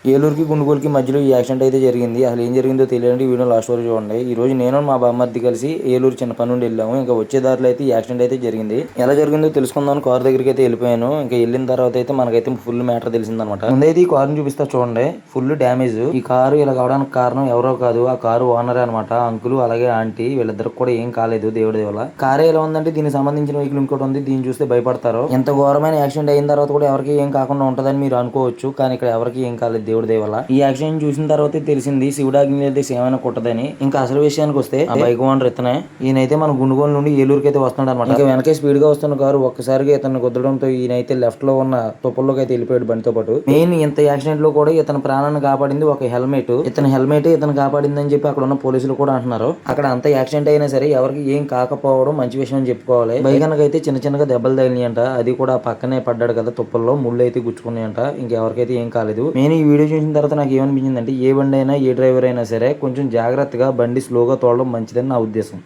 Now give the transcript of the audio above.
ఏలూరుకి గుండుగోలుకి మధ్యలో ఈ యాక్సిడెంట్ అయితే జరిగింది. అసలు ఏం జరిగిందో తెలియాలంటే ఈ వీడియో లాస్ట్ వరకు చూడండి. ఈ రోజు నేను మా బామ్మర్ది కలిసి ఏలూరు చిన్న పని నుండి వెళ్ళాము. ఇంకా వచ్చే దారిలో అయితే ఈ యాక్సిడెంట్ అయితే జరిగింది. ఎలా జరిగిందో తెలుసుకుందామని కారు దగ్గరికి అయితే వెళ్ళిపోయాను. ఇంకా వెళ్ళిన తర్వాత అయితే మనకైతే ఫుల్ మ్యాటర్ తెలిసిందనమాట. ముందైతే ఈ కారుని చూపిస్తా చూడండి. Full damage. ఈ కారు ఇలా కావడానికి కారణం ఎవరో కాదు, ఆ కారు ఓనరే అనమాట. అంకుల్ అలాగే ఆంటీ వీళ్ళిద్దరికి కూడా ఏం కాలేదు దేవుడి వల్ల. కారే ఎలా ఉందంటే దీనికి సంబంధించిన వెహికల్ ఇంకోటి ఉంది. దీన్ని చూస్తే భయపడతారు. ఎంత ఘోరమైన యాక్సిడెంట్ అయిన తర్వాత కూడా ఎవరికి ఏం కాకుండా ఉంటదని మీరు అనుకోవచ్చు, కానీ ఇక్కడ ఎవరికి ఏం కాలేదు దేవుడి దయ వల్ల. ఈ యాక్సిడెంట్ చూసిన తర్వాత తెలిసింది శివుడాగ్ని అయితే ఏమైనా కుట్టదని. ఇంకా అసలు విషయానికి వస్తే ఆ బైక్ ఓనర్ ఇతనే. ఈయనైతే మన గుండుగోలు నుండి ఏలూరుకి అయితే వస్తున్నాడు అనమాట. ఇంకా వెనకే స్పీడ్ గా వస్తున్న కారు ఒక్కసారిగా ఇతను గుద్దడంతో ఈయనైతే లెఫ్ట్ లో ఉన్న తుప్పల్లోకి అయితే వెళ్ళిపోయాడు బండితో పాటు. మెయిన్ ఇంత యాక్సిడెంట్ లో కూడా ఇతని ప్రాణాన్ని కాపాడింది ఒక హెల్మెట్. ఇతని హెల్మెట్ ఇతను కాపాడిందని చెప్పి అక్కడ ఉన్న పోలీసులు కూడా అంటున్నారు. అక్కడ అంత యాక్సిడెంట్ అయినా సరే ఎవరికి ఏం కాకపోవడం మంచి విషయం అని చెప్పుకోవాలి. బైక్ అయితే చిన్న చిన్నగా దెబ్బలు తగిలినాయంట. అది కూడా పక్కనే పడ్డాడు కదా తుప్పల్లో, ముళ్ళు అయితే గుచ్చుకున్నాయంట. ఇంకెవరికైతే ఏం కాలేదు. నేను ఈ వీడియో చూసిన తర్వాత నాకు ఏమనిపించింది అంటే ఏ బండి అయినా ఏ డ్రైవర్ అయినా సరే కొంచెం జాగ్రత్తగా బండి స్లోగా తోలడం మంచిదని నా ఉద్దేశం.